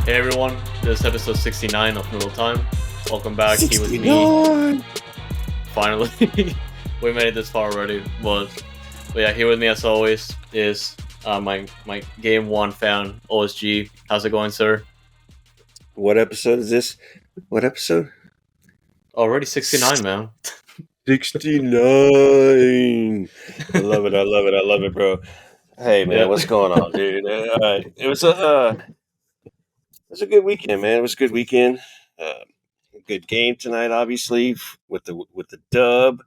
Hey everyone, this is episode 69 of Noodle Time. Welcome back. Here with me. 69. Finally, we made it this far already. But yeah, here with me as always is my Game 1 fan, OSG. How's it going, sir? What episode is this? What episode? Already 69, man. 69. I love it. I love it. I love it, bro. Hey, man, Yeah. what's going on, dude? It was a good weekend, man. It was a good weekend. A good game tonight, obviously, with the dub.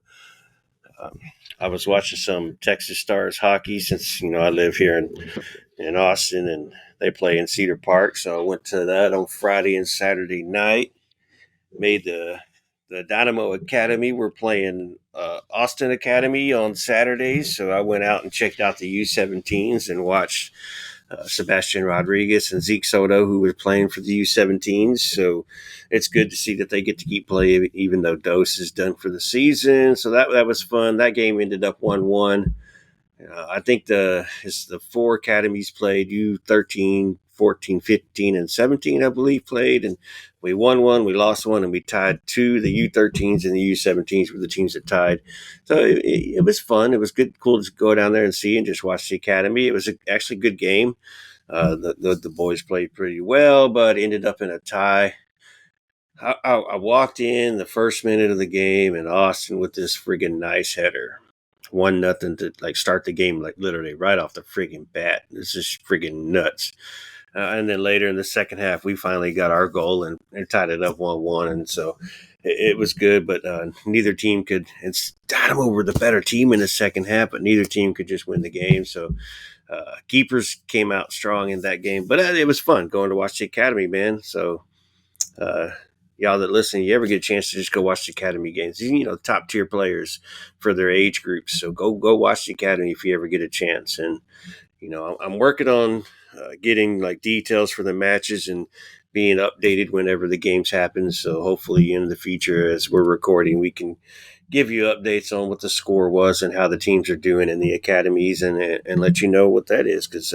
Um, I was watching some Texas Stars hockey since I live here in Austin, and they play in Cedar Park. So I went to that on Friday and Saturday night. Made the Dynamo Academy. We're playing Austin Academy on Saturdays, so I went out and checked out the U17s and watched Sebastian Rodriguez and Zeke Soto, who was playing for the U17s. So it's good to see that they get to keep playing, even though Dose is done for the season. So that was fun. That game ended up 1-1. I think it's the four academies played, U13, 14, 15, and 17, I believe, played. And we won one, we lost one, and we tied two. The U13s and the U17s were the teams that tied. So it was fun. It was cool to go down there and see and just watch the academy. It was actually a good game. The boys played pretty well, but ended up in a tie. I walked in the first minute of the game, and Austin with this friggin' nice header. 1-0 to start the game, literally right off the friggin' bat. This is friggin' nuts. And then later in the second half, we finally got our goal and tied it up 1-1. And so it was good, but neither team could. It's Dynamo were the better team in the second half, but neither team could just win the game. So keepers came out strong in that game, but it was fun going to watch the academy, man. So y'all that listen, you ever get a chance to just go watch the academy games, top tier players for their age groups. So go watch the academy if you ever get a chance. And I'm working on getting details for the matches and being updated whenever the games happen. So hopefully in the future, as we're recording, we can give you updates on what the score was and how the teams are doing in the academies, and let you know what that is, because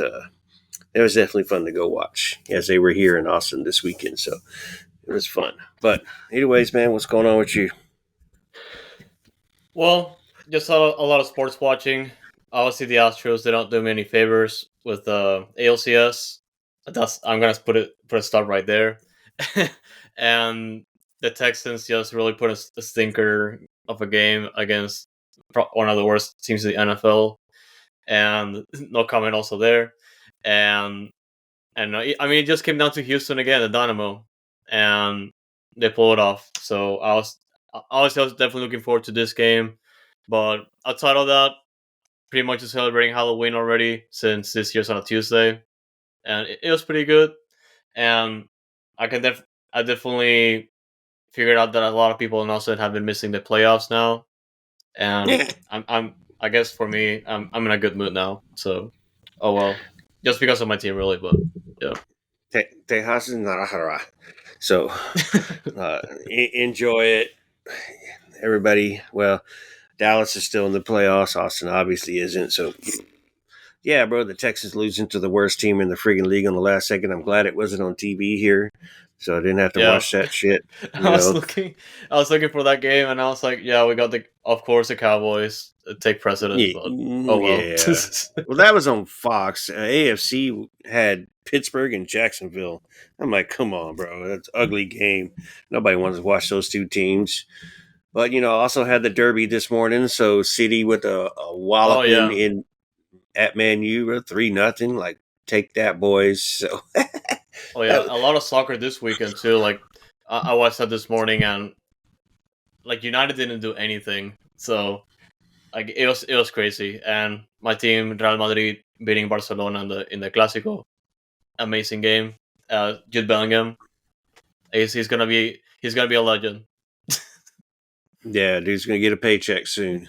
it was definitely fun to go watch as they were here in Austin this weekend. So it was fun. But anyways, man, what's going on with you? Well, just a lot of sports watching. Obviously, the Astros, they don't do me any favors with ALCS. I'm gonna put a stop right there. And the Texans just really put a stinker of a game against one of the worst teams in the NFL, and no comment also there. And I mean, it just came down to Houston again, the Dynamo, and they pulled it off. So I was definitely looking forward to this game. But outside of that, pretty much just celebrating Halloween already, since this year's on a Tuesday, and it was pretty good. And I definitely figured out that a lot of people in Austin have been missing the playoffs now, and I guess for me, I'm in a good mood now. So, oh well, just because of my team, really. But yeah. Tejas Narajara. So enjoy it, everybody. Well, Dallas is still in the playoffs. Austin obviously isn't. So yeah, bro, the Texans losing to the worst team in the friggin' league on the last second. I'm glad it wasn't on TV here, so I didn't have to Yeah, watch that shit. I was looking for that game, and I was like, yeah, we got of course, the Cowboys take precedence, but oh well. Yeah. Well, that was on Fox. AFC had Pittsburgh and Jacksonville. I'm like, come on, bro, that's an ugly game. Nobody wants to watch those two teams. But also had the Derby this morning. So City with a Oh walloping yeah, in at Man U, 3-0. Like, take that, boys. So oh yeah, that, a lot of soccer this weekend too. Like I watched that this morning, and like United didn't do anything, so like it was crazy. And my team, Real Madrid, beating Barcelona in the Clásico, amazing game. Jude Bellingham, he's gonna be a legend. yeah, dude's gonna get a paycheck soon.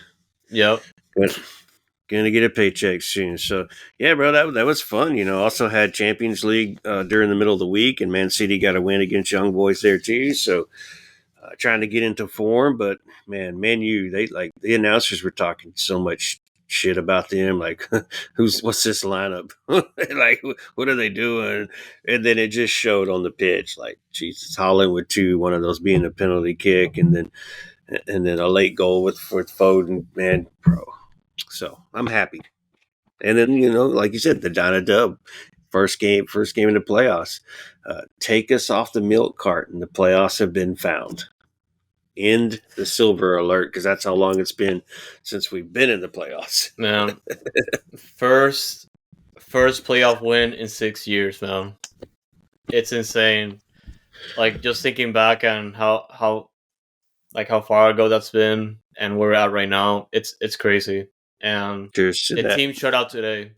Yep. Gonna get a paycheck soon. So yeah, bro, that was fun. Also had Champions League during the middle of the week, and Man City got a win against Young Boys there too. So trying to get into form, but man U, they the announcers were talking so much shit about them, like what's this lineup? Like what are they doing? And then it just showed on the pitch, like Jesus, Holland with two, one of those being a penalty kick, and then a late goal with Foden, man, bro. So I'm happy. And then like you said, the Dyna Dub, first game in the playoffs. Take us off the milk carton. The playoffs have been found. End the silver alert, because that's how long it's been since we've been in the playoffs. Man, first playoff win in 6 years, man. It's insane. Like just thinking back on how far ago that's been and where we're at right now, it's crazy. And Cheers to the that. team shut out today.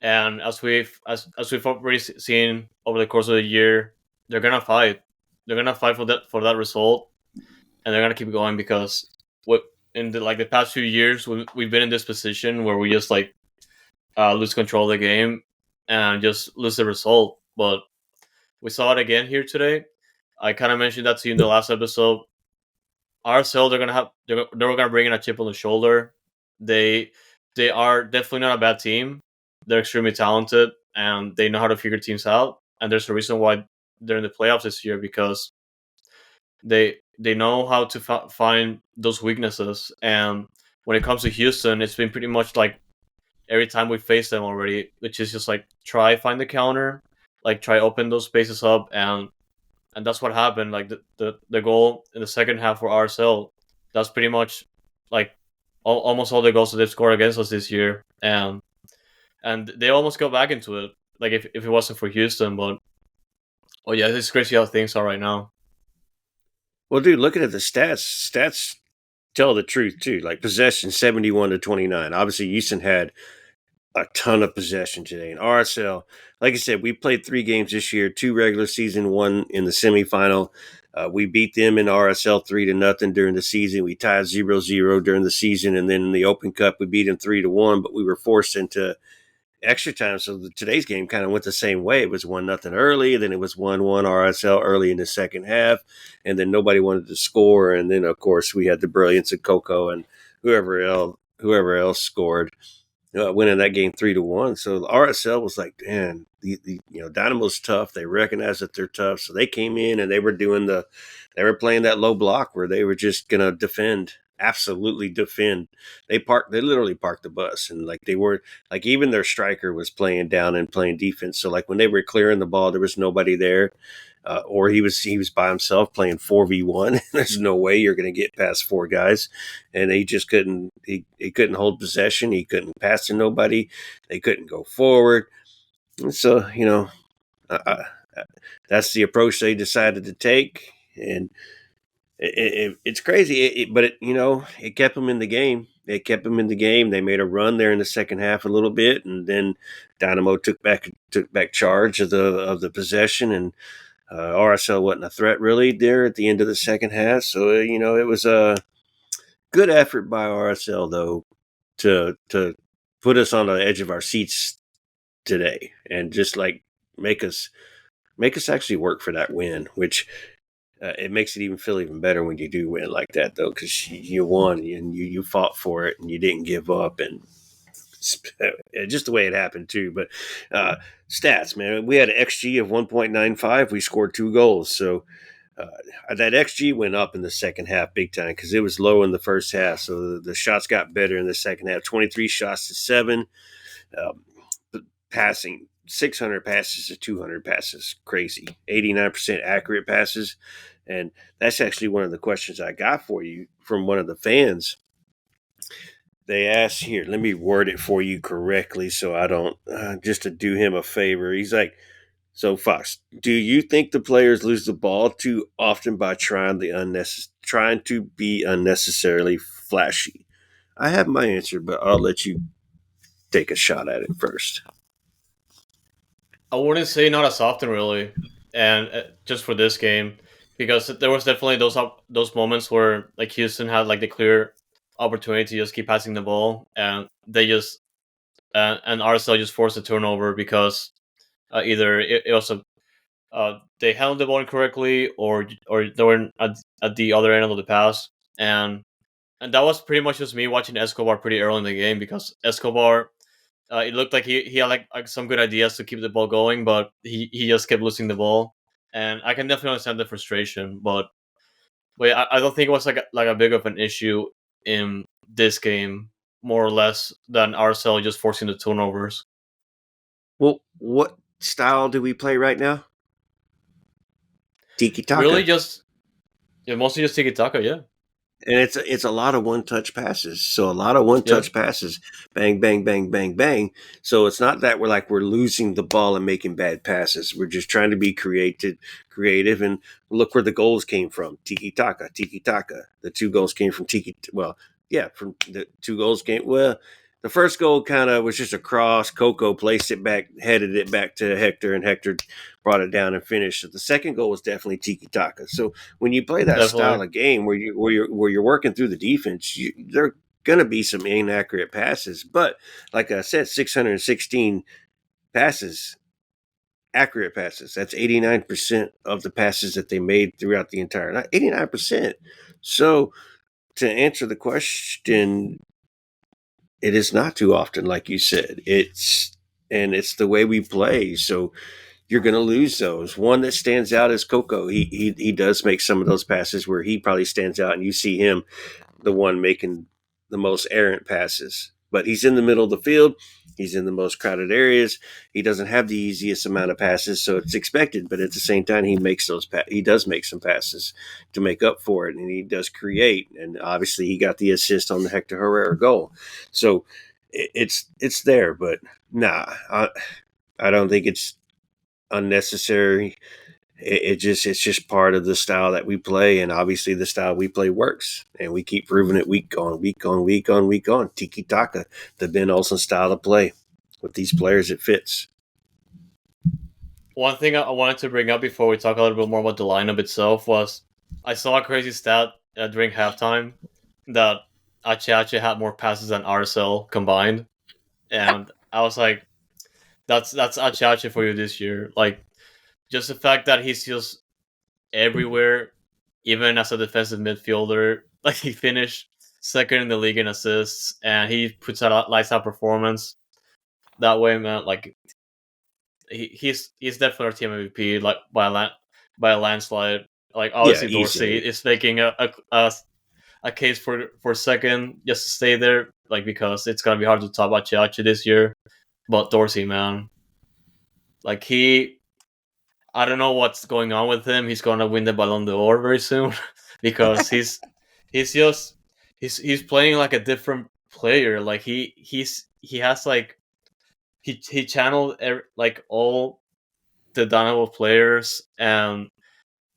And as we've already seen over the course of the year, they're gonna fight. They're gonna fight for that result, and they're gonna keep going because what in the past few years we've been in this position where we just lose control of the game and just lose the result. But we saw it again here today. I kind of mentioned that to you in the last episode. RSL, they're gonna bring in a chip on the shoulder. They they are definitely not a bad team. They're extremely talented and they know how to figure teams out. And there's a reason why they're in the playoffs this year, because they know how to find those weaknesses. And when it comes to Houston, it's been pretty much like every time we face them already, which is just like try find the counter, like try open those spaces up, and that's what happened. Like the goal in the second half for RSL, that's pretty much like almost all the goals that they've scored against us this year, and they almost go back into it. Like if it wasn't for Houston, but oh yeah, it's crazy how things are right now. Well, dude, looking at the stats tell the truth too. Like possession 71-29. Obviously, Houston had a ton of possession today. And RSL, like I said, we played 3 games this year, 2 regular season, 1 in the semifinal. We beat them in RSL 3-0 during the season. We tied 0-0 during the season, and then in the Open Cup we beat them 3-1. But we were forced into extra time. So today's game kind of went the same way. It was 1-0 early, then it was 1-1 RSL early in the second half, and then nobody wanted to score. And then of course we had the brilliance of Coco and whoever else scored, winning that game 3-1. So RSL was like, man, the Dynamo's tough. They recognize that they're tough, so they came in and they were playing that low block where they were just gonna defend, absolutely defend. They literally parked the bus, and like they were, like even their striker was playing down and playing defense. So like when they were clearing the ball, there was nobody there. Or he was by himself playing 4v1. There's no way you're going to get past 4 guys, and he just couldn't. He couldn't hold possession. He couldn't pass to nobody. They couldn't go forward. And so that's the approach they decided to take, and it's crazy. But it kept them in the game. It kept them in the game. They made a run there in the second half a little bit, and then Dynamo took back charge of the possession, and RSL wasn't a threat really there at the end of the second half. So it was a good effort by RSL though to put us on the edge of our seats today, and just like make us actually work for that win, which it makes it even feel even better when you do win like that though, because you won and you fought for it and you didn't give up, and just the way it happened too. But stats, man, we had an XG of 1.95. We scored 2 goals, so that XG went up in the second half big time because it was low in the first half. So the shots got better in the second half. 23 shots to 7, um, passing 600 passes to 200 passes, crazy. 89% accurate passes, and that's actually one of the questions I got for you from one of the fans. They asked here, let me word it for you correctly so I don't, just to do him a favor. He's like, so Fox, do you think the players lose the ball too often by trying to be unnecessarily flashy? I have my answer, but I'll let you take a shot at it first. I wouldn't say not as often really, and just for this game, because there was definitely those moments where like Houston had like the clear opportunity to just keep passing the ball, and they just and RSL just forced a turnover because either it was they handled the ball incorrectly, or they were at the other end of the pass, and And that was pretty much just me watching Escobar pretty early in the game because Escobar, it looked like he had like some good ideas to keep the ball going, but he just kept losing the ball, and I can definitely understand the frustration. But yeah, I don't think it was like a big of an issue in this game, more or less than RSL just forcing the turnovers. Well, what style do we play right now? Tiki Really, taka. just yeah, mostly just tiki taka. Yeah, And it's a lot of one touch passes. So a lot of one yeah, touch passes, bang, bang, bang, bang, bang. So it's not that we're losing the ball and making bad passes. We're just trying to be creative, and look where the goals came from. Tiki taka, tiki taka. The two goals came from tiki. Well, yeah, from the two goals came. Well, the first goal kind of was just a cross. Coco placed it back, headed it back to Hector, and Hector brought it down and finished. So the second goal was definitely tiki taka. So when you play that style definitely. of game where you're working through the defense, there are going to be some inaccurate passes. But like I said, 616 passes, accurate passes. That's 89% of the passes that they made throughout the entire night. 89%. So to answer the question, it is not too often, like you said. It's the way we play. So you're going to lose those. One that stands out is Coco. He does make some of those passes where he probably stands out, and you see him the one making the most errant passes. But he's in the middle of the field. He's in the most crowded areas. He doesn't have the easiest amount of passes, so it's expected. But at the same time, he does make some passes to make up for it, and he does create. And obviously, he got the assist on the Hector Herrera goal. So it's there, but nah, I don't think it's unnecessary. It's just part of the style that we play, and obviously the style we play works, and we keep proving it week on week on week on week on. Tiki taka, the Ben Olsen style of play with these players, it fits. One thing I wanted to bring up before we talk a little bit more about the lineup itself was I saw a crazy stat during halftime that Achache had more passes than RSL combined, and I was like, that's Achache for you this year. Like just the fact that he's just everywhere, even as a defensive midfielder. Like he finished second in the league in assists, and he puts out a lights out performance that way, man. Like he's definitely our team MVP, like by a landslide. Like Yeah, obviously Dorsey easily. is making a case for second just to stay there, like because it's gonna be hard to top Achachi this year. But Dorsey, man, like I don't know what's going on with him. He's gonna win the Ballon d'Or very soon because he's just he's playing like a different player. Like he has like he channeled like all the Dynamo players, and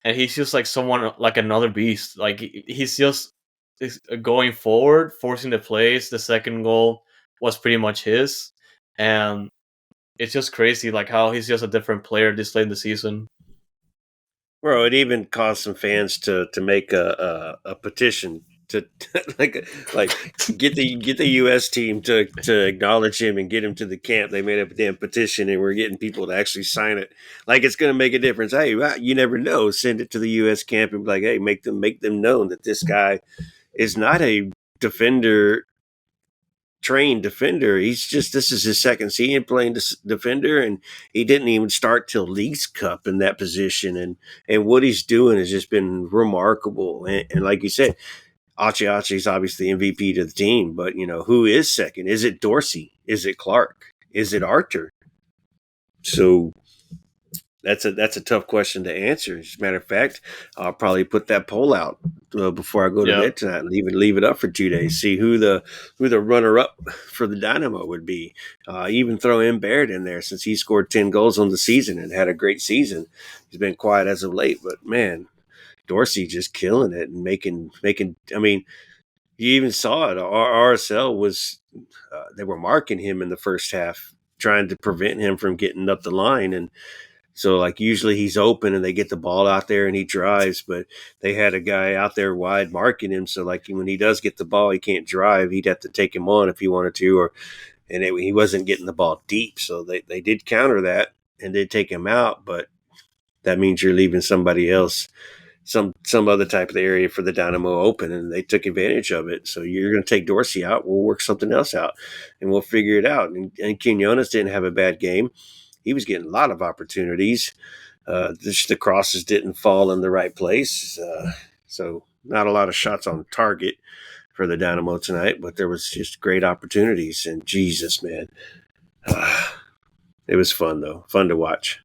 he's just like someone like another beast. Like he's just going forward, forcing the plays. The second goal was pretty much his, and it's just crazy like how he's just a different player this late in the season. Well, it even caused some fans to make a petition to like get the U.S. team to acknowledge him and get him to the camp. They made up a damn petition, and we're getting people to actually sign it. Like it's going to make a difference. Hey, well, you never know. Send it to the U.S. camp and be like, hey, make them known that this guy is not a defender trained defender. This is his second season playing defender, and he didn't even start till Leagues Cup in that position. And what he's doing has just been remarkable. And like you said, Achi Achi is obviously MVP to the team, but who is second? Is it Dorsey? Is it Clark? Is it Arthur? So that's a tough question to answer. As a matter of fact, I'll probably put that poll out before I go to Yeah, bed tonight. Leave it up for 2 days. See who the runner up for the Dynamo would be. Even throw in Barrett in there since he scored 10 goals on the season and had a great season. He's been quiet as of late, but man, Dorsey just killing it and making. I mean, you even saw it. RSL was they were marking him in the first half, trying to prevent him from getting up the line. And so, like, usually he's open and they get the ball out there and he drives, but they had a guy out there wide marking him. So, like, when he does get the ball, he can't drive. He'd have to take him on if he wanted to, he wasn't getting the ball deep. So they did counter that and did take him out, but that means you're leaving somebody else some other type of area for the Dynamo open, and they took advantage of it. So you're going to take Dorsey out, we'll work something else out, and we'll figure it out. And Quinones didn't have a bad game. He was getting a lot of opportunities. Just the crosses didn't fall in the right place. So not a lot of shots on target for the Dynamo tonight, but there was just great opportunities. And Jesus, man, it was fun though, fun to watch.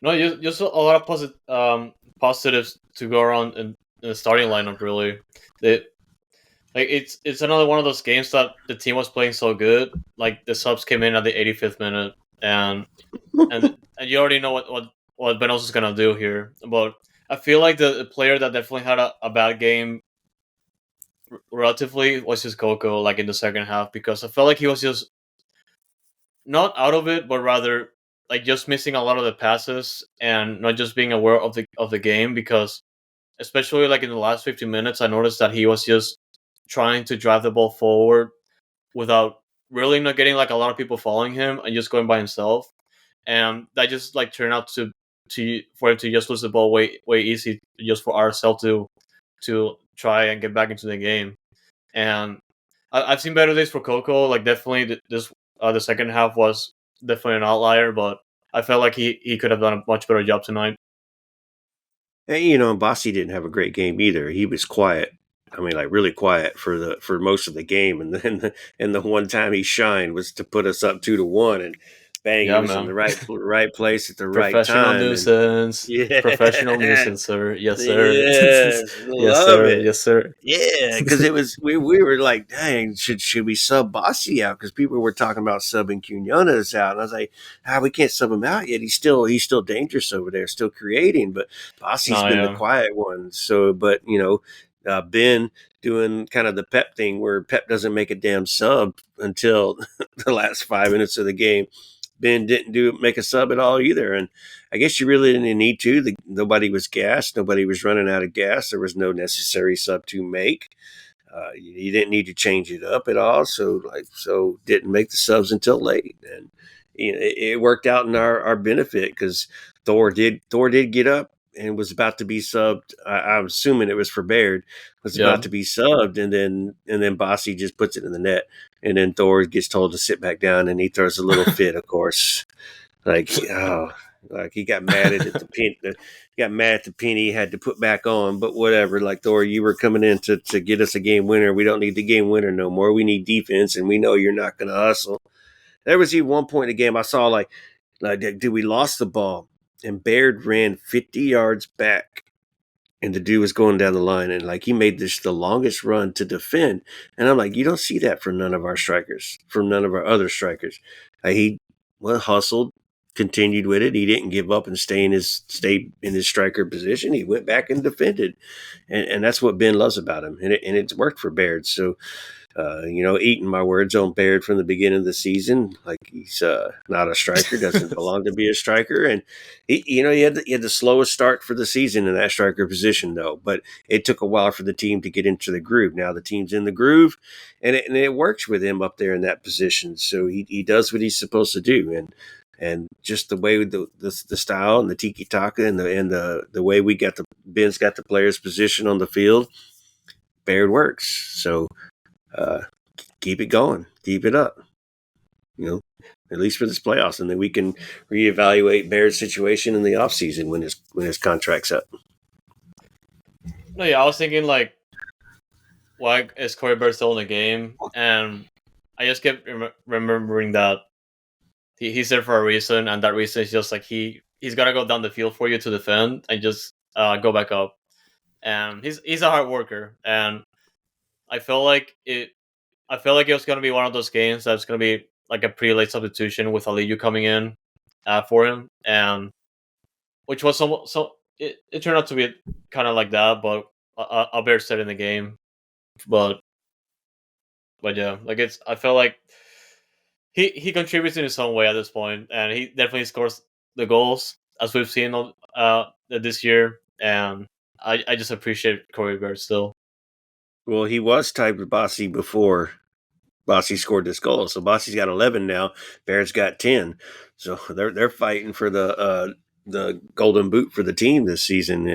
No, just a lot of positives to go around in the starting lineup. Really, they, like it's another one of those games that the team was playing so good. Like the subs came in at the 85th minute, and you already know what Benos is gonna do here. But I feel like the player that definitely had a bad game relatively was just Coco, like in the second half, because I felt like he was just not out of it, but rather like just missing a lot of the passes and not just being aware of the game. Because especially like in the last 15 minutes, I noticed that he was just trying to drive the ball forward without really not getting like a lot of people following him and just going by himself, and that just like turned out to for him to just lose the ball way easy, just for RSL to try and get back into the game. And I've seen better days for Coco. Like definitely this the second half was definitely an outlier, but I felt like he could have done a much better job tonight. And Bossy didn't have a great game either. He was quiet. I mean, like really quiet for most of the game, and then the one time he shined was to put us up 2-1, and bang, he Yeah, was in the man. right place at the right Professional time, and nuisance. yeah, Professional nuisance, sir. Yes, sir. yes, Yes, love sir. it. Yes, sir. Yeah, because it was we were like, dang, should we sub Bossy out? Because people were talking about subbing Quinones out, and I was like, we can't sub him out yet. He's still dangerous over there, still creating, but Bossy's No, been the yeah. quiet one. So, but Ben doing kind of the Pep thing where Pep doesn't make a damn sub until the last 5 minutes of the game. Ben didn't make a sub at all either, and I guess you really didn't need to. Nobody was gassed. Nobody was running out of gas. There was no necessary sub to make. You didn't need to change it up at all. So didn't make the subs until late, and it worked out in our benefit because Thor did get up and was about to be subbed. I'm assuming it was for Baird. Was about Yeah. to be subbed, and then Bossy just puts it in the net, and then Thor gets told to sit back down, and he throws a little fit, of course. Like, oh, like he got mad at the pin. He got mad at the pin he had to put back on, but whatever. Like, Thor, you were coming in to get us a game winner. We don't need the game winner no more. We need defense, and we know you're not going to hustle. There was even one point in the game I saw like, dude, we lost the ball, and Baird ran 50 yards back, and the dude was going down the line, and like he made this the longest run to defend, and I'm like, you don't see that from none of our strikers, from none of our other strikers. He hustled, continued with it. He didn't give up and stay in his striker position. He went back and defended, and that's what Ben loves about him, and it's worked for Baird. So eating my words on Baird from the beginning of the season. Like he's not a striker, doesn't belong to be a striker, and he had the slowest start for the season in that striker position though. But it took a while for the team to get into the groove. Now the team's in the groove, and it works with him up there in that position. So he does what he's supposed to do, and just the way the style and the tiki taka and the way Ben's got the players positioned on the field, Baird works. So uh, keep it going, keep it up, at least for this playoffs, and then we can reevaluate Baird's situation in the offseason when his contract's up. No, yeah. I was thinking like, why is Corey Bird still in the game? And I just kept remembering that he's there for a reason, and that reason is just like he's gonna go down the field for you to defend and just go back up. And he's a hard worker, and I feel like it. I feel like it was gonna be one of those games that's gonna be like a pretty late substitution with Aliyu coming in for him, and which was so it turned out to be kind of like that, but a bear set in the game. But yeah, like I felt like he contributes in his own way at this point, and he definitely scores the goals as we've seen this year, and I just appreciate Corey Bird still. Well, he was tied with Bossy before Bossy scored this goal, so Bossy's got 11 now. Baird's got 10, so they're fighting for the Golden Boot for the team this season,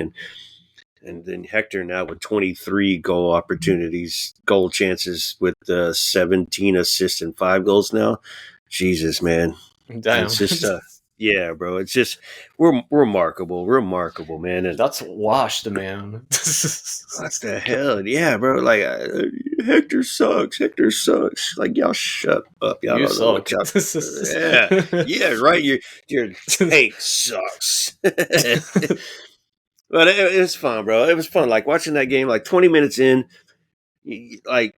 and then Hector now with 23 goal opportunities, goal chances with 17 assists and 5 goals now. Jesus, man, Damn. it's just yeah, bro. It's just we're remarkable, man. And That's washed, man. what the hell? Yeah, bro. Like Hector sucks. Hector sucks. Like y'all shut up. Y'all You don't know what suck. y'all. Yeah, yeah, right. Your take sucks. But it was fun, bro. It was fun. Like watching that game. Like 20 minutes in, like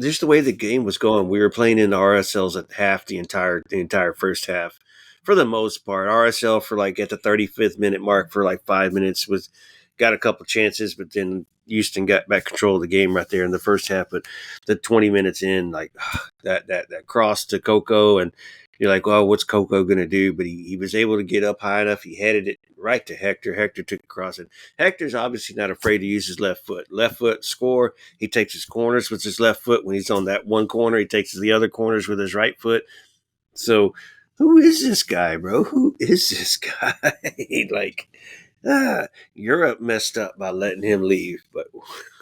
just the way the game was going. We were playing in the RSLs at half the entire first half. For the most part, RSL for like at the 35th minute mark for like 5 minutes was got a couple chances, but then Houston got back control of the game right there in the first half. But the 20 minutes in, like that cross to Coco, and you're like, well, what's Coco gonna do? But he was able to get up high enough. He headed it right to Hector. Hector took the cross, and Hector's obviously not afraid to use his left foot. Left foot score. He takes his corners with his left foot. When he's on that one corner, he takes the other corners with his right foot. So, who is this guy, bro? Who is this guy? Like, Europe messed up by letting him leave, but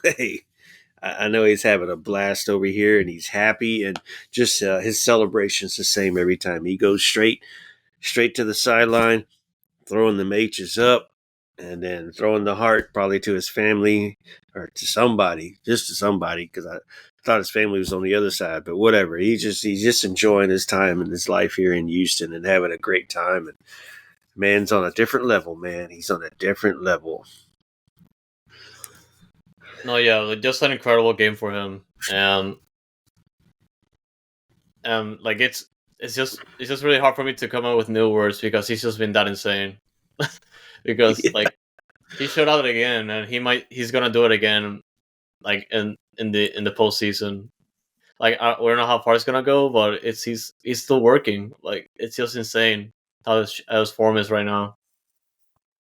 hey, I know he's having a blast over here and he's happy, and just his celebration's the same every time. He goes straight to the sideline, throwing the H's up, and then throwing the heart probably to his family or to somebody, just to somebody, because I thought his family was on the other side. But whatever, he's just enjoying his time and his life here in Houston and having a great time. And man's on a different level, man. He's on a different level. No, yeah, like, just an incredible game for him, and like it's just really hard for me to come up with new words because he's just been that insane. Because Yeah, like he showed out again, and he's gonna do it again, like in the postseason. Like we don't know how far it's gonna go, but he's still working. Like it's just insane how his form is right now.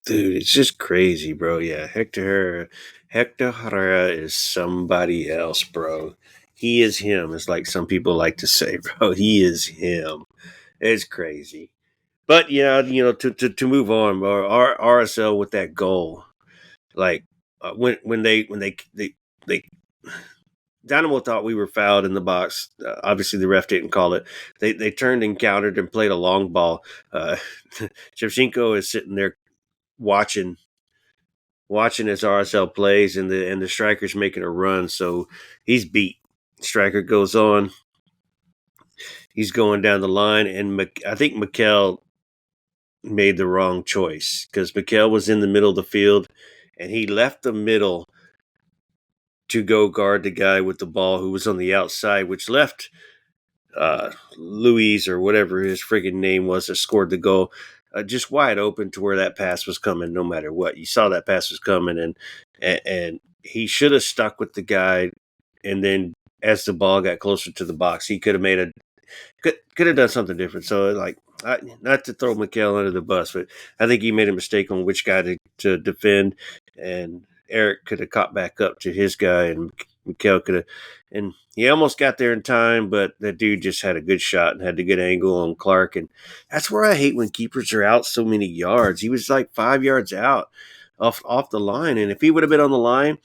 dude, it's just crazy, bro. Yeah, Hector Herrera is somebody else, bro. He is him. It's like some people like to say, bro. He is him. It's crazy. But yeah, to move on, bro. RSL with that goal, like when they Dynamo thought we were fouled in the box. Obviously, the ref didn't call it. They turned and countered and played a long ball. Shevchenko is sitting there watching as RSL plays, and the striker's making a run, so he's beat. Striker goes on. He's going down the line, and I think Mikel made the wrong choice because Mikel was in the middle of the field, and he left the middle to go guard the guy with the ball who was on the outside, which left Luis or whatever his friggin' name was that scored the goal just wide open to where that pass was coming. No matter what, you saw that pass was coming, and he should have stuck with the guy. And then as the ball got closer to the box, he could have made could have done something different. So like, not to throw Mikel under the bus, but I think he made a mistake on which guy to defend, and Eric could have caught back up to his guy, and Mikel could have, and he almost got there in time, but that dude just had a good shot and had a good angle on Clark, and that's where I hate when keepers are out so many yards. He was like 5 yards out off the line, and if he would have been on the line,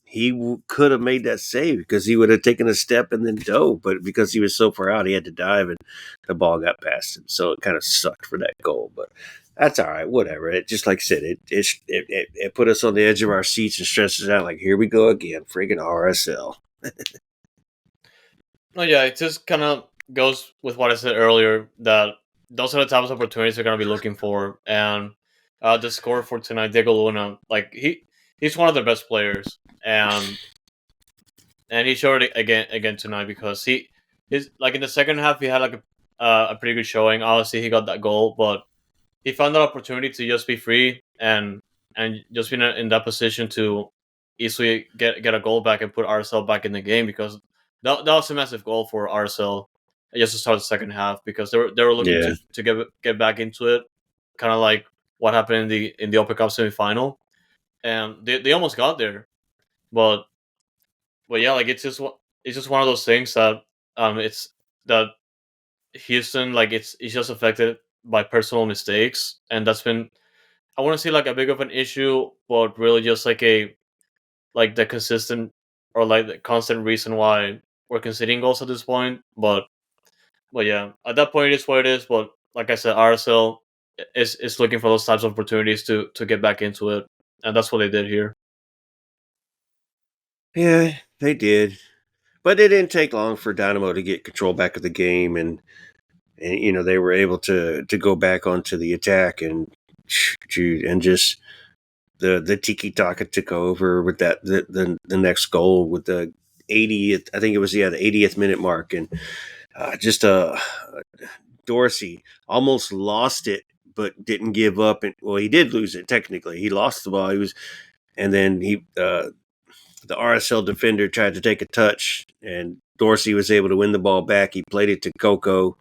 he could have made that save because he would have taken a step and then dove. But because he was so far out, he had to dive, and the ball got past him. So it kind of sucked for that goal. But that's all right. Whatever. It just like I said, it put us on the edge of our seats and stressed us out. Like, here we go again, friggin' RSL. No, yeah, it just kind of goes with what I said earlier that those are the types of opportunities they're gonna be looking for, and the score for tonight, Diego Luna, like he's one of their best players, and he showed it again tonight because he's like in the second half he had like a pretty good showing. Obviously, he got that goal, but he found that opportunity to just be free and just be in that position to easily get a goal back and put RSL back in the game because that was a massive goal for RSL just to start the second half because they were looking Yeah. to get back into it, kind of like what happened in the Open Cup semifinal, and they almost got there, but yeah, like it's just one of those things that it's that Houston, like it's just affected by personal mistakes, and that's been, I want to say, like a big of an issue, but really just like a like the consistent or like the constant reason why we're conceding goals at this point. But yeah, at that point it is what it is. But like I said, RSL is looking for those types of opportunities to get back into it, and that's what they did here. Yeah, they did, but it didn't take long for Dynamo to get control back of the game, and they were able to go back onto the attack and just the tiki taka took over with that the next goal with the 80th. I think it was the 80th minute mark, and just Dorsey almost lost it, but didn't give up. And well, he did lose it technically. He lost the ball. And then the RSL defender tried to take a touch, and Dorsey was able to win the ball back. He played it to Coco.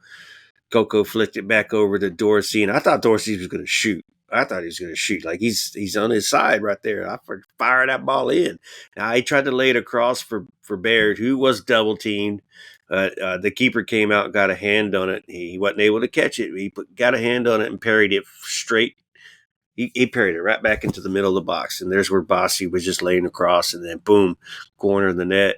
Coco flicked it back over to Dorsey, and I thought Dorsey was going to shoot. I thought he was going to shoot. Like he's on his side right there. I fire that ball in. Now he tried to lay it across for Baird, who was double teamed. The keeper came out and got a hand on it. He wasn't able to catch it. He got a hand on it and parried it straight. He parried it right back into the middle of the box, and there's where Bossy was just laying across, and then boom, corner of the net,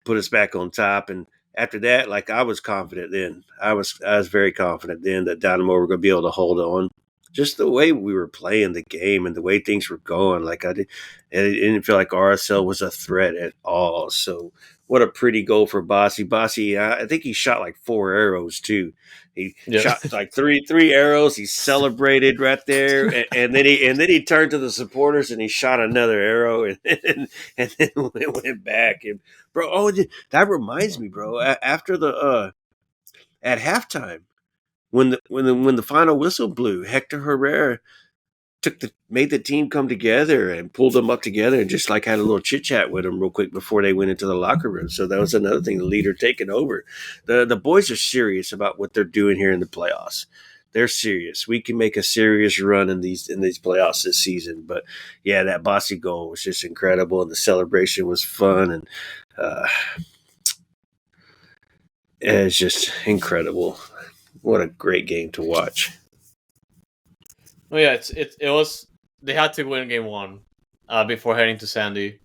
put us back on top. And after that, like I was confident then. I was very confident then that Dynamo were going to be able to hold on. Just the way we were playing the game and the way things were going, like it didn't feel like RSL was a threat at all. So what a pretty goal for Bossy. Bossy, I think he shot like 4 arrows too. He Yeah. shot like three arrows. He celebrated right there, and then he turned to the supporters and he shot another arrow, and then went back. And bro, that reminds me, bro. After the at halftime, when the final whistle blew, Hector Herrera made the team come together and pulled them up together and just like had a little chit chat with them real quick before they went into the locker room. So that was another thing, the leader taking over. The boys are serious about what they're doing here in the playoffs. They're serious. We can make a serious run in these playoffs this season. But yeah, that Bossy goal was just incredible, and the celebration was fun, and it's just incredible. What a great game to watch. Oh yeah, it was, they had to win game one before heading to Sandy,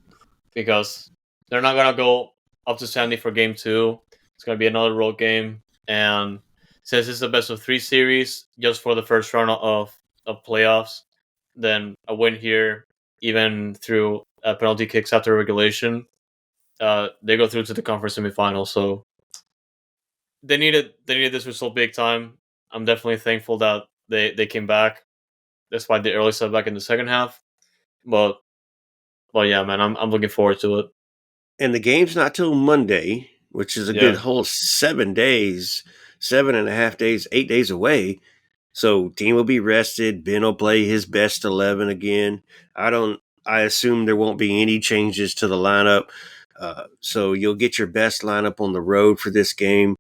because they're not gonna go up to Sandy for game two. It's gonna be another road game, and since it's the best of 3 series, just for the first round of playoffs, then a win here, even through penalty kicks after regulation, they go through to the conference semifinal. So they needed this result big time. I'm definitely thankful that they came back despite the early setback in the second half. But yeah, man, I'm looking forward to it. And the game's not till Monday, which is a good Yeah. whole 7 days, 7.5 days, 8 days away. So team will be rested. Ben will play his best 11 again. I assume there won't be any changes to the lineup. So you'll get your best lineup on the road for this game.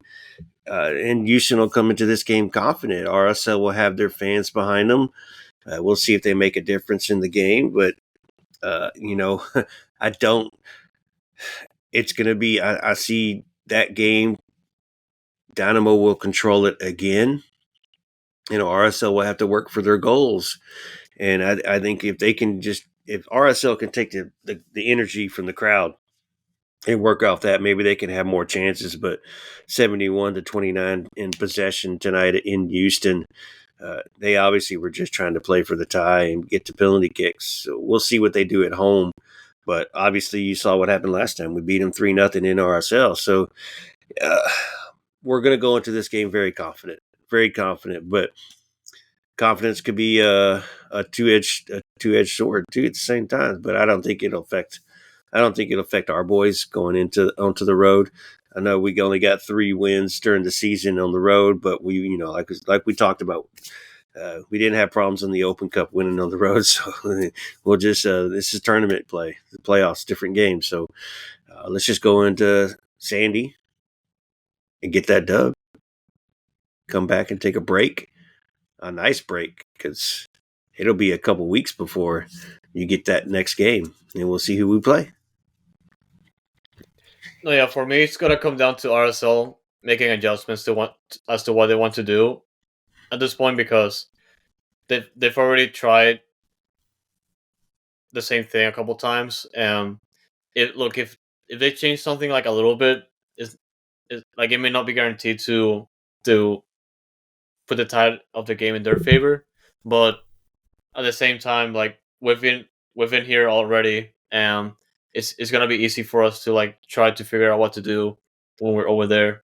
And Houston will come into this game confident. RSL will have their fans behind them. We'll see if they make a difference in the game. But, I don't. It's going to be, I see that game. Dynamo will control it again. RSL will have to work for their goals. And I think if RSL can take the energy from the crowd and work off that, maybe they can have more chances. But 71-29 in possession tonight in Houston, they obviously were just trying to play for the tie and get to penalty kicks. So we'll see what they do at home. But obviously, you saw what happened last time. We beat them 3-0 in RSL. So we're going to go into this game very confident. But confidence could be a two-edged sword too at the same time. But I don't think it'll affect our boys going onto the road. I know we only got 3 wins during the season on the road, but we, like we talked about, we didn't have problems in the Open Cup winning on the road. So we'll just this is tournament play, the playoffs, different games. So let's just go into Sandy and get that dub. Come back and take a break, a nice break, because it'll be a couple weeks before you get that next game, and we'll see who we play. No, yeah, for me, it's gonna come down to RSL making adjustments as to what they want to do. at this point because they've already tried the same thing a couple times, and if they change something like a little bit, is like it may not be guaranteed to put the tide of the game in their favor, but at the same time, like within here already, and it's gonna be easy for us to like try to figure out what to do when we're over there.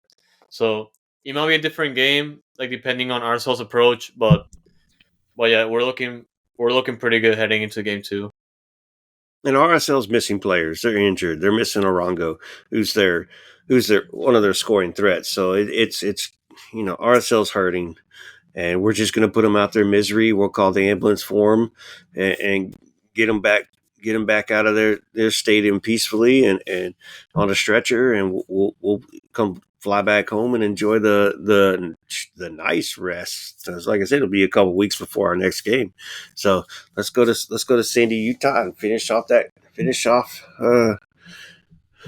So it might be a different game, like depending on Arsenal's approach, but yeah, we're looking pretty good heading into game two. And RSL's missing players. They're injured. They're missing Orongo, who's their one of their scoring threats. So it's RSL's hurting, and we're just going to put them out there in misery. We'll call the ambulance for them and get them back out of their stadium peacefully and on a stretcher, and we'll come fly back home and enjoy the nice rest. Like I said, it'll be a couple weeks before our next game, so let's go to Sandy, Utah, and finish off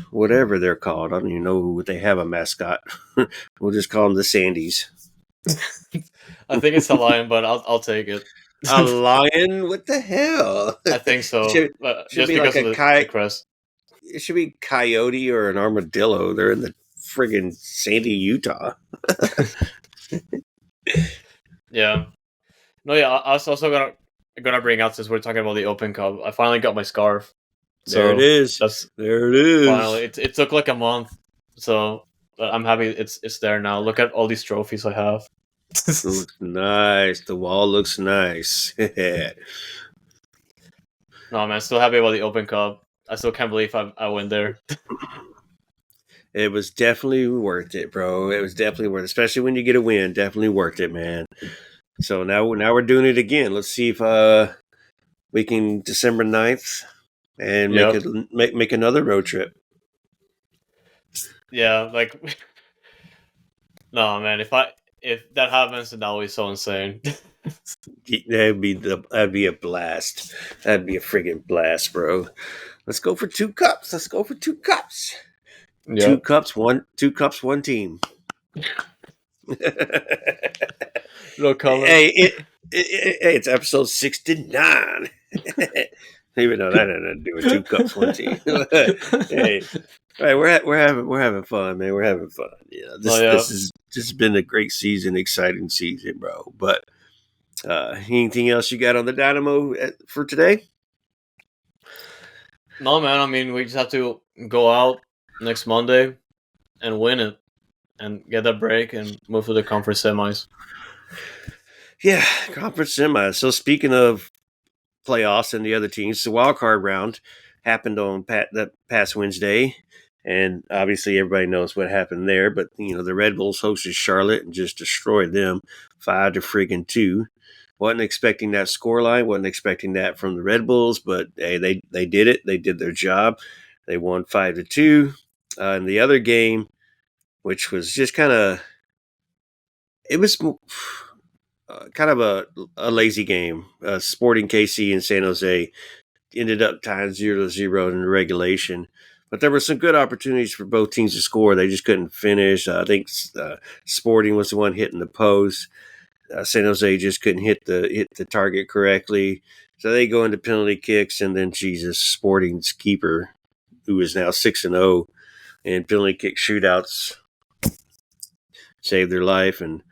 whatever they're called. I don't even know what they have a mascot. We'll just call them the Sandys. I think it's a lion, but I'll take it. A lion? What the hell? I think so. should, should Just be because like of a the crest. It should be coyote or an armadillo. They're in the friggin' Sandy, Utah. Yeah. No, yeah. I was also gonna bring out, since we're talking about the Open Cup. I finally got my scarf. So there it is. There it is. Finally, it took like a month, so I'm happy it's there now. Look at all these trophies I have. It looks nice. The wall looks nice. No, man, still happy about the Open Cup. I still can't believe I went there. It was definitely worth it, bro. It was definitely worth it, especially when you get a win. Definitely worth it, man. So now we're doing it again. Let's see if we can December 9th and Yep. make another road trip. Yeah, like no, man. If that happens, then that'll be so insane. That'd be a blast. That'd be a friggin' blast, bro. Let's go for 2 cups. Let's go for 2 cups. Yep. 2 cups, one team. No comment. Hey, it's episode 69. Even though that had to do with 2 cups, one team. Hey, all right, we're having fun, man. We're having fun. Yeah, this has been a great season, exciting season, bro. But anything else you got on the Dynamo for today? No, man. I mean, we just have to go out next Monday and win it, and get that break and move to the conference semis. Yeah, conference semis. So speaking of playoffs and the other teams, the wild card round happened on that past Wednesday, and obviously everybody knows what happened there. But the Red Bulls hosted Charlotte and just destroyed them 5-2. Wasn't expecting that scoreline. Wasn't expecting that from the Red Bulls, but hey, they did it. They did their job. They won 5-2. In the other game, which was just kind of a lazy game. Sporting KC and San Jose ended up tying 0-0 in the regulation. But there were some good opportunities for both teams to score. They just couldn't finish. I think Sporting was the one hitting the post. San Jose just couldn't hit the target correctly. So they go into penalty kicks, and then Sporting's keeper, who is now 6-0 in penalty kick shootouts, saved their life. And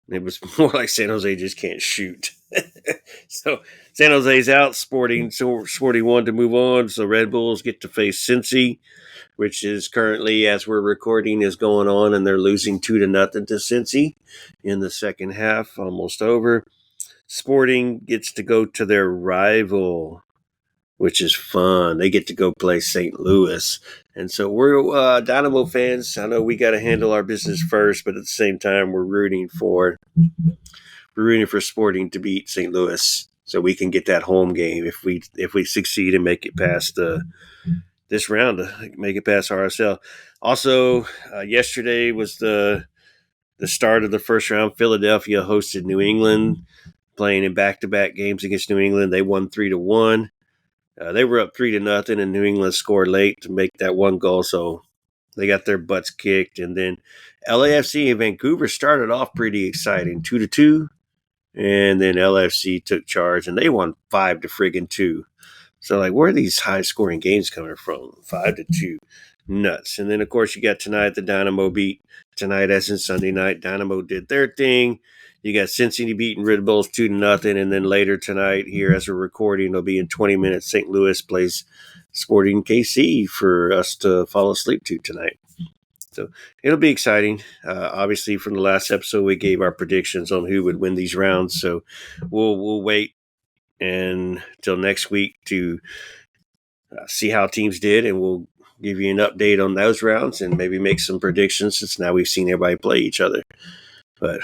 it was more like San Jose just can't shoot. So San Jose's out. Sporting wanted to move on. So Red Bulls get to face Cincy, which is currently, as we're recording, is going on, and they're losing 2-0 to Cincy in the second half, almost over. Sporting gets to go to their rival, which is fun. They get to go play St. Louis. And so we're Dynamo fans. I know we got to handle our business first, but at the same time, we're rooting for Sporting to beat St. Louis so we can get that home game if we succeed and make it past this round, to make it past RSL. Also, yesterday was the start of the first round. Philadelphia hosted New England, playing in back-to-back games against New England. They won 3-1. They were up 3-0, and New England scored late to make that one goal, so they got their butts kicked. And then LAFC and Vancouver started off pretty exciting, 2-2. and then LFC took charge, and they won 5-2. So, like, where are these high-scoring games coming from? 5-2, nuts. And then, of course, you got tonight the Dynamo beat tonight, as in Sunday night. Dynamo did their thing. You got Cincinnati beating Red Bulls 2-0, and then later tonight, here as we're recording, it'll be in 20 minutes. St. Louis plays Sporting KC for us to fall asleep to tonight. So it'll be exciting. Obviously, from the last episode, we gave our predictions on who would win these rounds. So we'll wait until next week to see how teams did, and we'll give you an update on those rounds and maybe make some predictions since now we've seen everybody play each other. But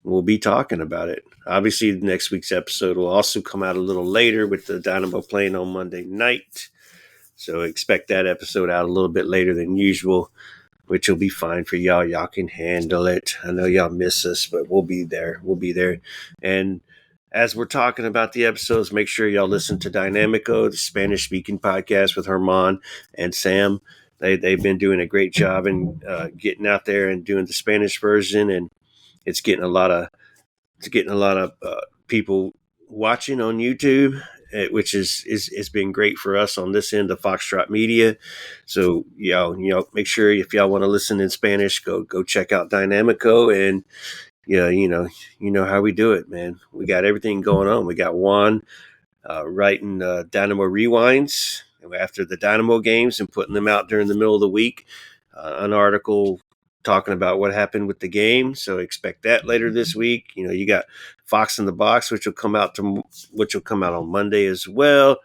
we'll be talking about it. Obviously, next week's episode will also come out a little later with the Dynamo playing on Monday night. So expect that episode out a little bit later than usual, which will be fine for y'all. Y'all can handle it. I know y'all miss us, but we'll be there. We'll be there. And as we're talking about the episodes, make sure y'all listen to Dynamico, the Spanish-speaking podcast with Herman and Sam. They've been doing a great job in getting out there and doing the Spanish version, and it's getting a lot of people watching on YouTube, which has been great for us on this end of Foxtrot Media. So make sure if y'all want to listen in Spanish, go check out Dynamico, and you know how we do it, man. We got everything going on. We got Juan writing Dynamo Rewinds after the Dynamo games and putting them out during the middle of the week. An article talking about what happened with the game. So expect that later this week. You got Fox in the Box, which will come out on Monday as well.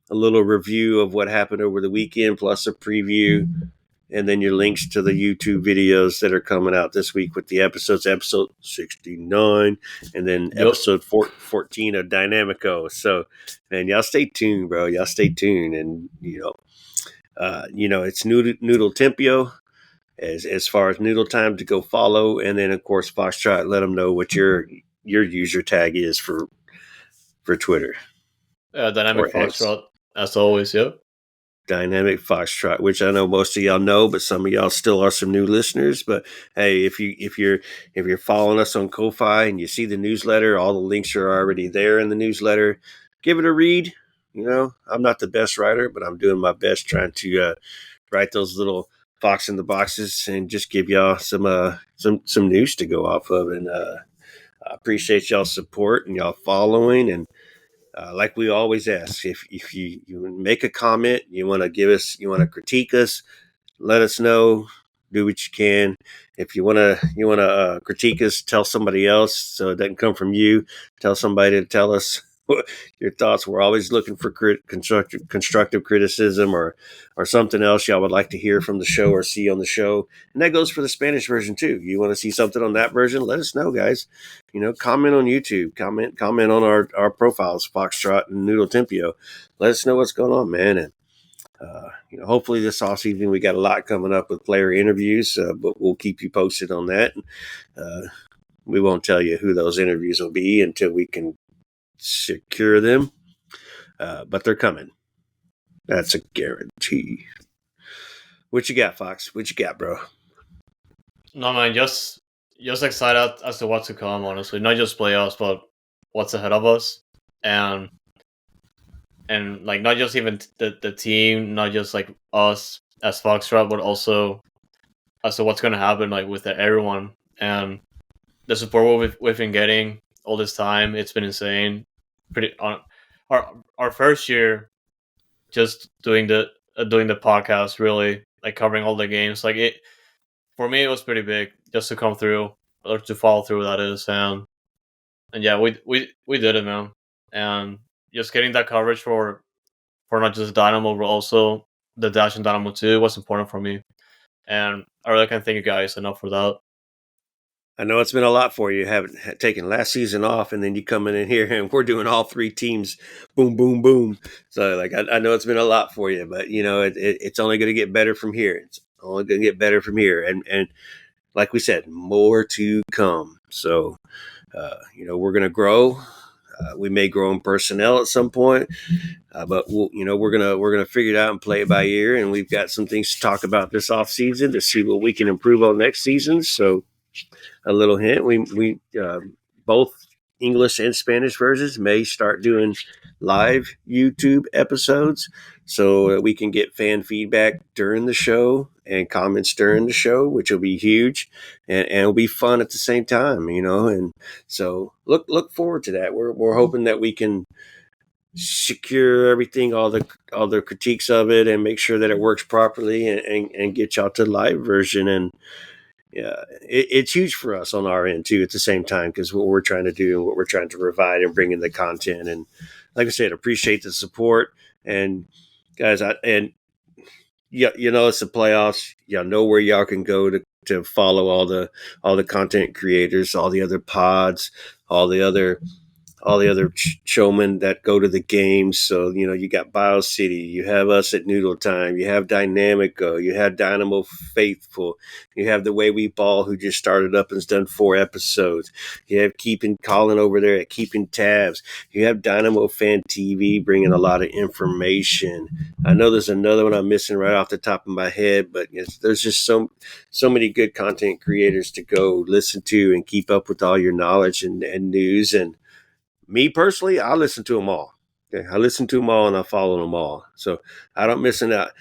A little review of what happened over the weekend, plus a preview, and then your links to the YouTube videos that are coming out this week with the episode 69, and then episode 14 of Dynamico. So, man, y'all stay tuned, bro. Y'all stay tuned, and it's Noodle Tempio. As far as Noodle Time to go follow, and then of course Foxtrot, let them know what your user tag is for Twitter. Dynamic Foxtrot, as always. Yep. Dynamic Foxtrot, which I know most of y'all know, but some of y'all still are some new listeners. But hey, if you're following us on Ko-Fi and you see the newsletter, all the links are already there in the newsletter. Give it a read. I'm not the best writer, but I'm doing my best trying to write those little Fox in the Boxes and just give y'all some news to go off of. And I appreciate y'all's support and y'all following. And like we always ask, if you make a comment, you want to critique us, let us know. Do what you can. If you want to critique us, tell somebody else so it doesn't come from you. Tell somebody to tell us your thoughts. We're always looking for constructive criticism or something else y'all would like to hear from the show or see on the show. And that goes for the Spanish version too. You want to see something on that version? Let us know, guys. Comment on YouTube, comment on our profiles, Foxtrot and Noodle Tempio. Let us know what's going on, man. And hopefully this offseason we got a lot coming up with player interviews, but we'll keep you posted on that. We won't tell you who those interviews will be until we can secure them, but they're coming. That's a guarantee. What you got, Fox? What you got, bro? No, man, just excited as to what's to come, honestly. Not just playoffs, but what's ahead of us. And like not just even the team, not just like us as Foxtrot, but also as to what's going to happen like with everyone. And the support we've been getting all this time, it's been insane. Pretty on our first year just doing the podcast, really like covering all the games. Like it for me, it was pretty big just to come through or to follow through. That is, and yeah, we did it, man. And just getting that coverage for not just Dynamo, but also the Dash and Dynamo 2 was important for me. And I really can't thank you guys enough for that. I know it's been a lot for you, having taken last season off, and then you coming in here, and we're doing all three teams, boom, boom, boom. So, like, I know it's been a lot for you, but it's only going to get better from here. It's only going to get better from here, and like we said, more to come. So, we're going to grow. We may grow in personnel at some point, but we're gonna figure it out and play it by ear. And we've got some things to talk about this off season to see what we can improve on next season. So. a little hint. We both English and Spanish versions may start doing live YouTube episodes so that we can get fan feedback during the show and comments during the show, which will be huge and it'll be fun at the same time, you know. And so look forward to that. We're hoping that we can secure everything, all the critiques of it, and make sure that it works properly, and get y'all to the live version. And yeah, it's huge for us on our end too. At the same time, because what we're trying to do and what we're trying to provide and bring in the content, and like I said, appreciate the support. And guys, yeah, you know, it's the playoffs. Y'all know where y'all can go to follow all the content creators, all the other pods, all the other showmen that go to the games. So, you know, you got BioCity, you have us at Noodle Time, you have Dynamico, you have Dynamo Faithful, you have The Way We Ball, who just started up and has done 4 episodes. You have Keeping Colin over there at Keeping Tabs. You have Dynamo Fan TV bringing a lot of information. I know there's another one I'm missing right off the top of my head, but there's just so many good content creators to go listen to and keep up with all your knowledge and news. And me personally, I listen to them all. Okay, I listen to them all and I follow them all. So I don't miss out.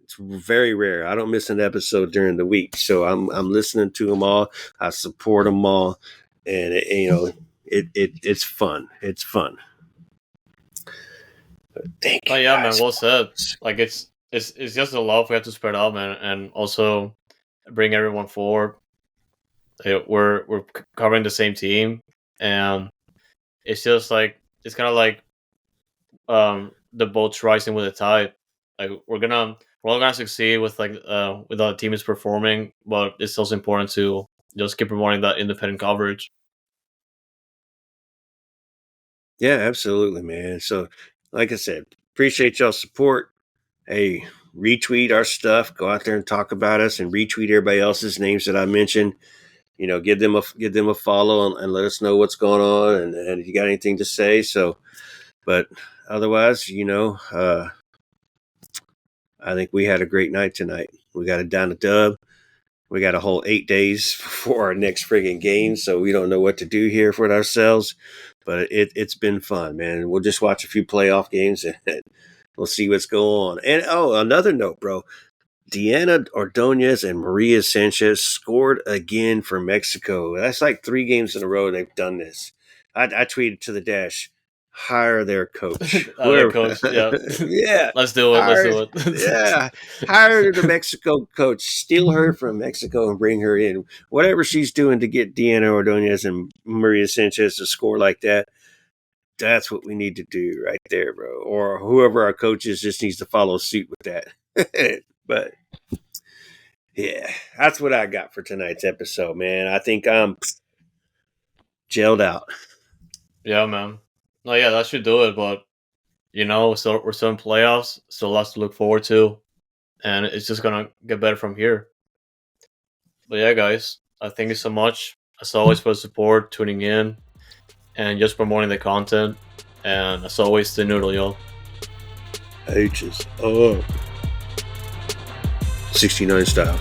It's very rare. I don't miss an episode during the week. So I'm listening to them all. I support them all, and it's fun. It's fun. Thank you. Oh yeah, guys. man. Well said. Like it's just a love we have to spread out, man, and also bring everyone forward. We're covering the same team, and it's just like it's kind of like the boats rising with the tide. Like we're all gonna succeed with with how the team is performing, but it's also important to just keep promoting that independent coverage. Yeah, absolutely, man. So, like I said, appreciate y'all's support. Hey, retweet our stuff. Go out there and talk about us, and retweet everybody else's names that I mentioned. You know, give them a follow, and let us know what's going on, and if you got anything to say. So, but otherwise, you know, I think we had a great night tonight. We got it down to dub. We got a whole 8 days before our next friggin' game, so we don't know what to do here for ourselves. But it's been fun, man. We'll just watch a few playoff games and we'll see what's going on. And another note, bro. Diana Ordonez and Maria Sanchez scored again for Mexico. That's like 3 games in a row they've done this. I tweeted to the dash, hire their coach. Their Whoever, coach, yeah. yeah, Let's do it. Let's hire, do it. yeah, hire the Mexico coach. Steal her from Mexico and bring her in. Whatever she's doing to get Diana Ordonez and Maria Sanchez to score like that, that's what we need to do right there, bro. Or whoever our coach is just needs to follow suit with that. But yeah, that's what I got for tonight's episode, man. I think I'm gelled out. Yeah, man. No, yeah, that should do it. But we're still in playoffs, still lots to look forward to, and it's just gonna get better from here. But yeah, guys, I thank you so much as always for the support, tuning in, and just promoting the content. And as always, the noodle, y'all. H's up. 69 style.